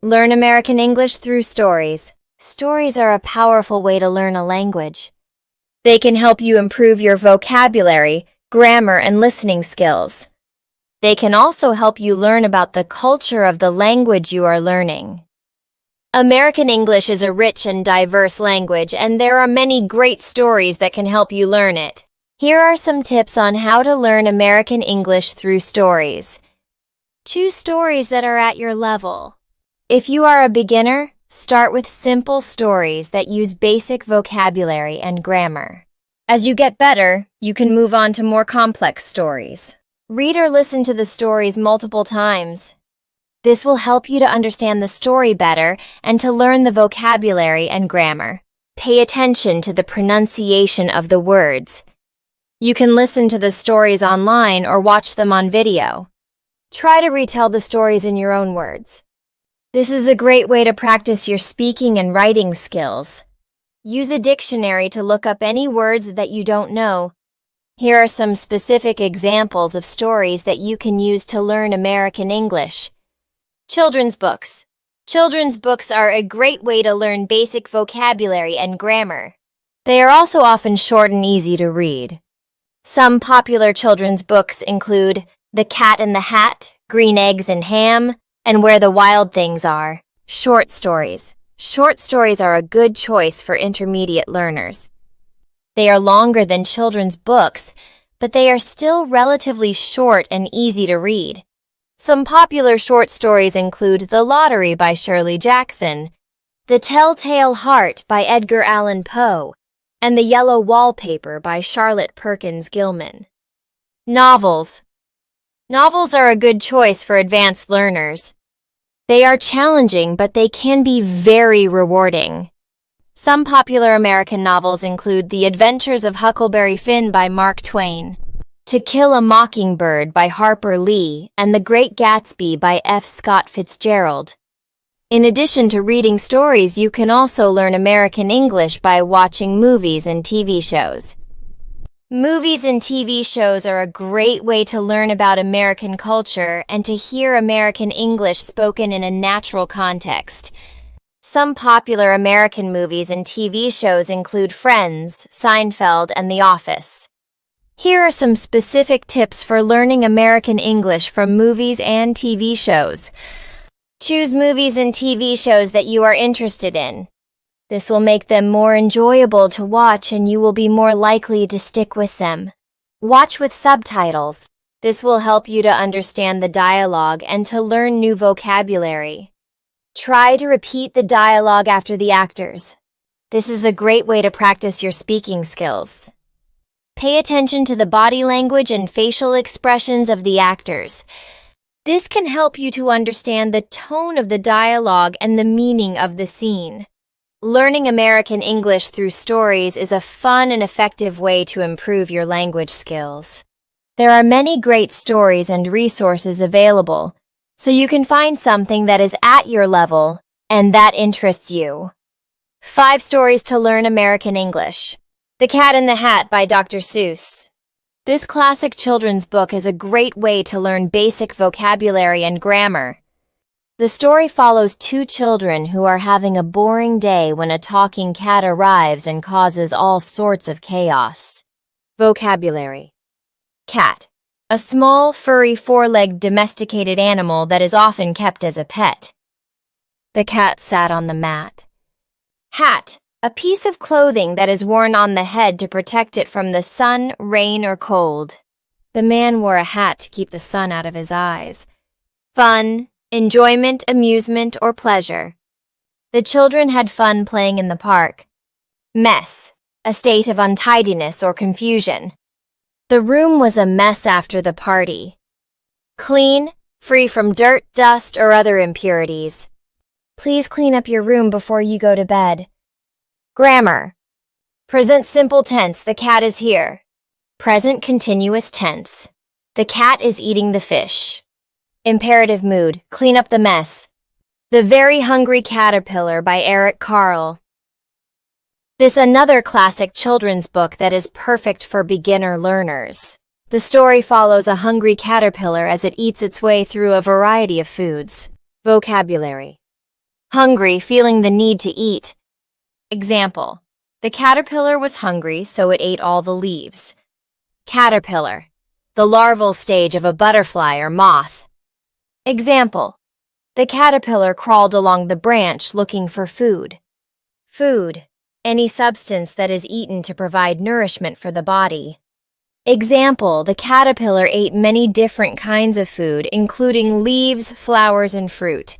Learn American English through stories. Stories are a powerful way to learn a language. They can help you improve your vocabulary, grammar, and listening skills. They can also help you learn about the culture of the language you are learning. American English is a rich and diverse language, and there are many great stories that can help you learn it. Here are some tips on how to learn American English through stories. Choose stories that are at your level. If you are a beginner, start with simple stories that use basic vocabulary and grammar. As you get better, you can move on to more complex stories. Read or listen to the stories multiple times. This will help you to understand the story better and to learn the vocabulary and grammar. Pay attention to the pronunciation of the words. You can listen to the stories online or watch them on video. Try to retell the stories in your own words. This is a great way to practice your speaking and writing skills. Use a dictionary to look up any words that you don't know. Here are some specific examples of stories that you can use to learn American English. Children's books. Children's books are a great way to learn basic vocabulary and grammar. They are also often short and easy to read. Some popular children's books include The Cat in the Hat, Green Eggs and Ham, and Where the Wild Things Are. Short stories. Short stories are a good choice for intermediate learners. They are longer than children's books, but they are still relatively short and easy to read. Some popular short stories include The Lottery by Shirley Jackson, The Telltale Heart by Edgar Allan Poe, and The Yellow Wallpaper by Charlotte Perkins Gilman. Novels. Novels are a good choice for advanced learners. They are challenging, but they can be very rewarding. Some popular American novels include The Adventures of Huckleberry Finn by Mark Twain, To Kill a Mockingbird by Harper Lee, and The Great Gatsby by F. Scott Fitzgerald. In addition to reading stories, you can also learn American English by watching movies and TV shows. Movies and TV shows are a great way to learn about American culture and to hear American English spoken in a natural context. Some popular American movies and TV shows include Friends, Seinfeld, and The Office. Here are some specific tips for learning American English from movies and TV shows. Choose movies and TV shows that you are interested in. This will make them more enjoyable to watch and you will be more likely to stick with them. Watch with subtitles. This will help you to understand the dialogue and to learn new vocabulary. Try to repeat the dialogue after the actors. This is a great way to practice your speaking skills. Pay attention to the body language and facial expressions of the actors. This can help you to understand the tone of the dialogue and the meaning of the scene. Learning American English through stories is a fun and effective way to improve your language skills. There are many great stories and resources available, so you can find something that is at your level and that interests you. 5 stories to learn American English. The Cat in the Hat by Dr. Seuss. This classic children's book is a great way to learn basic vocabulary and grammar. The story follows 2 children who are having a boring day when a talking cat arrives and causes all sorts of chaos. Vocabulary. Cat. A small, furry, 4-legged domesticated animal that is often kept as a pet. The cat sat on the mat. Hat. A piece of clothing that is worn on the head to protect it from the sun, rain, or cold. The man wore a hat to keep the sun out of his eyes. Fun. Enjoyment, amusement, or pleasure. The children had fun playing in the park. Mess. A state of untidiness or confusion. The room was a mess after the party. Clean, free from dirt, dust, or other impurities. Please clean up your room before you go to bed. Grammar. Present simple tense, the cat is here. Present continuous tense. The cat is eating the fish. Imperative mood, clean up the mess. The Very Hungry Caterpillar by Eric Carle. This another classic children's book that is perfect for beginner learners. The story follows a hungry caterpillar as it eats its way through a variety of foods. Vocabulary. Hungry, feeling the need to eat. Example, the caterpillar was hungry, so it ate all the leaves. Caterpillar, the larval stage of a butterfly or moth. Example, the caterpillar crawled along the branch looking for food. Food, any substance that is eaten to provide nourishment for the body. Example, the caterpillar ate many different kinds of food, including leaves, flowers, and fruit.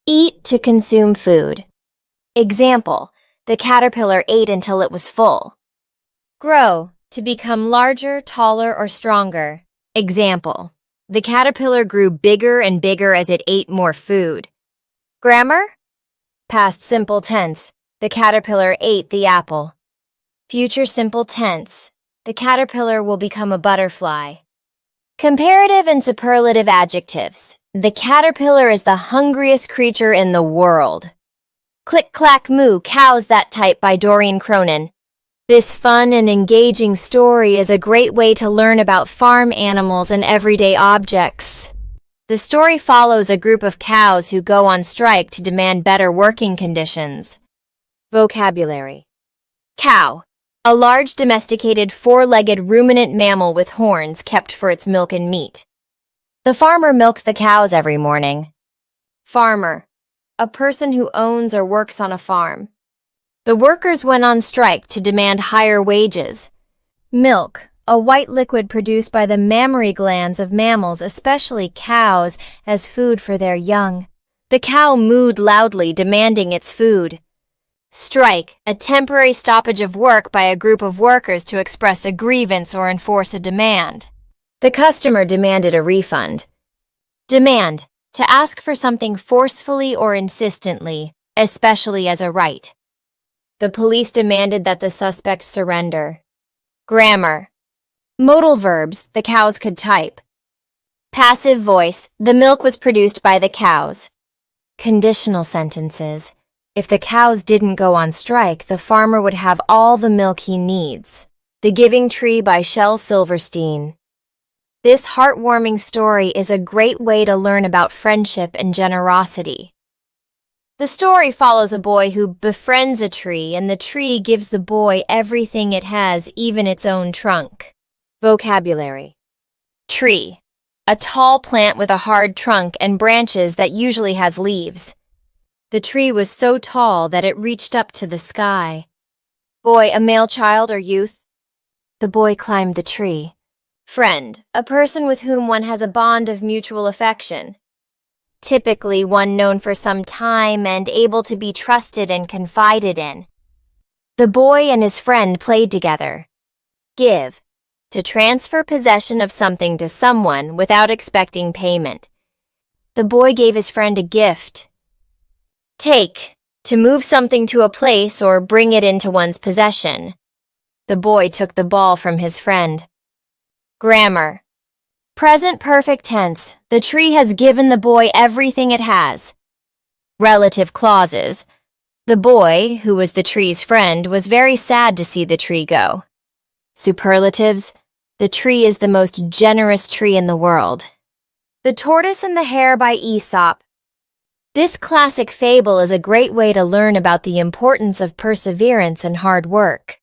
Eat to consume food. Example, the caterpillar ate until it was full. Grow, to become larger, taller, or stronger. Example, the caterpillar grew bigger and bigger as it ate more food. Grammar? Past simple tense, the caterpillar ate the apple. Future simple tense, the caterpillar will become a butterfly. Comparative and superlative adjectives. The caterpillar is the hungriest creature in the world. Click Clack Moo, Cows That Type by Doreen Cronin. This fun and engaging story is a great way to learn about farm animals and everyday objects. The story follows a group of cows who go on strike to demand better working conditions. Vocabulary. Cow. A large domesticated four-legged ruminant mammal with horns kept for its milk and meat. The farmer milked the cows every morning. Farmer. A person who owns or works on a farm. The workers went on strike to demand higher wages. Milk. A white liquid produced by the mammary glands of mammals, especially cows, as food for their young. The cow mooed loudly, demanding its food. Strike, a temporary stoppage of work by a group of workers to express a grievance or enforce a demand. The customer demanded a refund. Demand, to ask for something forcefully or insistently, especially as a right. The police demanded that the suspect surrender. Grammar. Modal verbs, the cows could type. Passive voice, the milk was produced by the cows. Conditional sentences. If the cows didn't go on strike, the farmer would have all the milk he needs. The Giving Tree by Shel Silverstein. This heartwarming story is a great way to learn about friendship and generosity. The story follows a boy who befriends a tree, and the tree gives the boy everything it has, even its own trunk. Vocabulary. Tree. A tall plant with a hard trunk and branches that usually has leaves. The tree was so tall that it reached up to the sky. Boy, a male child or youth. The boy climbed the tree. Friend, a person with whom one has a bond of mutual affection. Typically one known for some time and able to be trusted and confided in. The boy and his friend played together. Give. To transfer possession of something to someone without expecting payment. The boy gave his friend a gift. Take. To move something to a place or bring it into one's possession. The boy took the ball from his friend. Grammar. Present perfect tense. The tree has given the boy everything it has. Relative clauses. The boy, who was the tree's friend, was very sad to see the tree go. Superlatives. The tree is the most generous tree in the world. The Tortoise and the Hare by Aesop. This classic fable is a great way to learn about the importance of perseverance and hard work.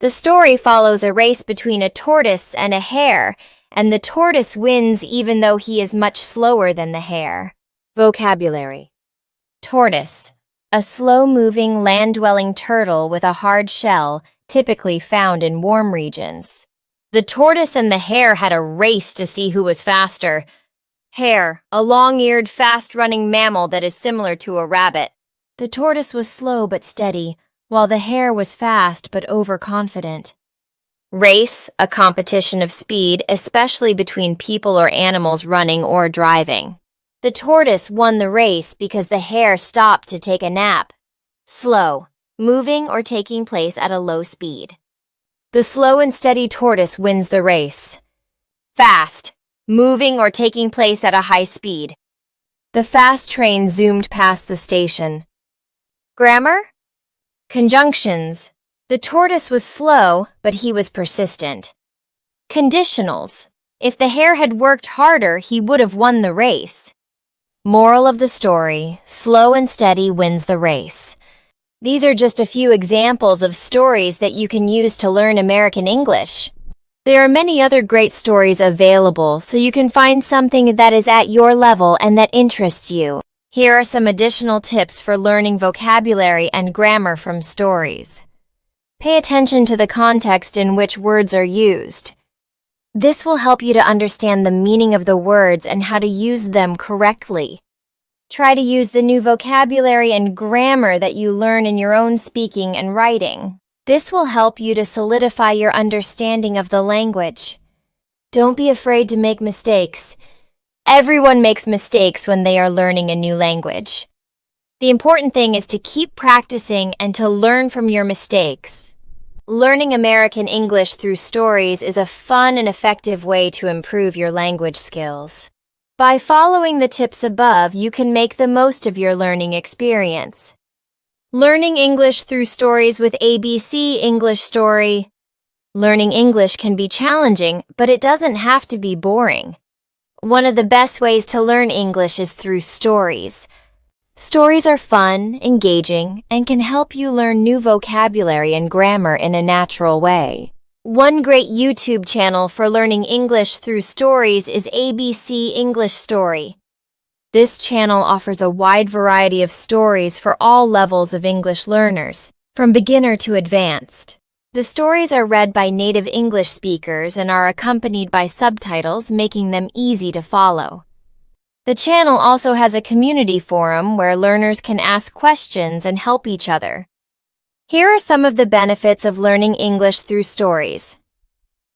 The story follows a race between a tortoise and a hare, and the tortoise wins even though he is much slower than the hare. Vocabulary. Tortoise. A slow-moving, land-dwelling turtle with a hard shell, typically found in warm regions. The tortoise and the hare had a race to see who was faster. Hare, a long-eared, fast-running mammal that is similar to a rabbit. The tortoise was slow but steady, while the hare was fast but overconfident. Race, a competition of speed, especially between people or animals running or driving. The tortoise won the race because the hare stopped to take a nap. Slow, moving or taking place at a low speed. The slow and steady tortoise wins the race. Fast, moving or taking place at a high speed. The fast train zoomed past the station. Grammar? Conjunctions. The tortoise was slow, but he was persistent. Conditionals. If the hare had worked harder, he would have won the race. Moral of the story: slow and steady wins the race. These are just a few examples of stories that you can use to learn American English. There are many other great stories available, so you can find something that is at your level and that interests you. Here are some additional tips for learning vocabulary and grammar from stories. Pay attention to the context in which words are used. This will help you to understand the meaning of the words and how to use them correctly. Try to use the new vocabulary and grammar that you learn in your own speaking and writing. This will help you to solidify your understanding of the language. Don't be afraid to make mistakes. Everyone makes mistakes when they are learning a new language. The important thing is to keep practicing and to learn from your mistakes. Learning American English through stories is a fun and effective way to improve your language skills. By following the tips above, you can make the most of your learning experience. Learning English through stories with ABC English Story. Learning English can be challenging, but it doesn't have to be boring. One of the best ways to learn English is through stories. Stories are fun, engaging, and can help you learn new vocabulary and grammar in a natural way. One great YouTube channel for learning English through stories is ABC English Story. This channel offers a wide variety of stories for all levels of English learners, from beginner to advanced. The stories are read by native English speakers and are accompanied by subtitles, making them easy to follow. The channel also has a community forum where learners can ask questions and help each other. Here are some of the benefits of learning English through stories.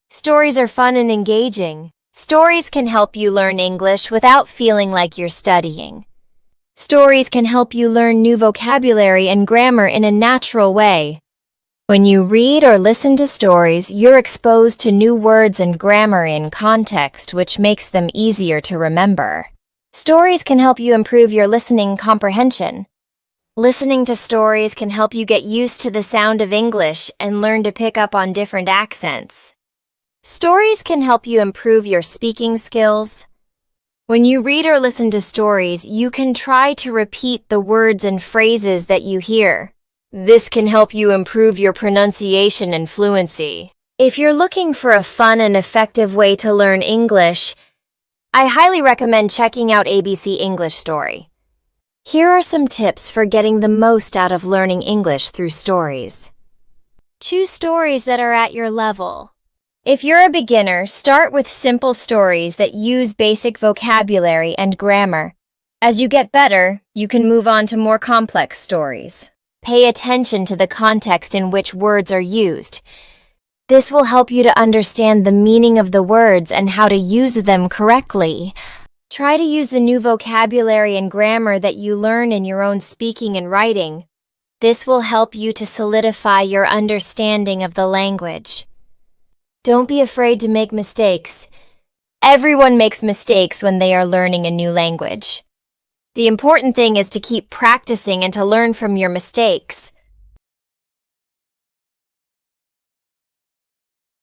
Stories are fun and engaging. Stories can help you learn English without feeling like you're studying. Stories can help you learn new vocabulary and grammar in a natural way. When you read or listen to stories, you're exposed to new words and grammar in context, which makes them easier to remember. Stories can help you improve your listening comprehension. Listening to stories can help you get used to the sound of English and learn to pick up on different accents. Stories can help you improve your speaking skills. When you read or listen to stories, you can try to repeat the words and phrases that you hear. This can help you improve your pronunciation and fluency. If you're looking for a fun and effective way to learn English, I highly recommend checking out ABC English Story. Here are some tips for getting the most out of learning English through stories. Choose stories that are at your level. If you're a beginner, start with simple stories that use basic vocabulary and grammar. As you get better, you can move on to more complex stories. Pay attention to the context in which words are used. This will help you to understand the meaning of the words and how to use them correctly. Try to use the new vocabulary and grammar that you learn in your own speaking and writing. This will help you to solidify your understanding of the language. Don't be afraid to make mistakes. Everyone makes mistakes when they are learning a new language. The important thing is to keep practicing and to learn from your mistakes.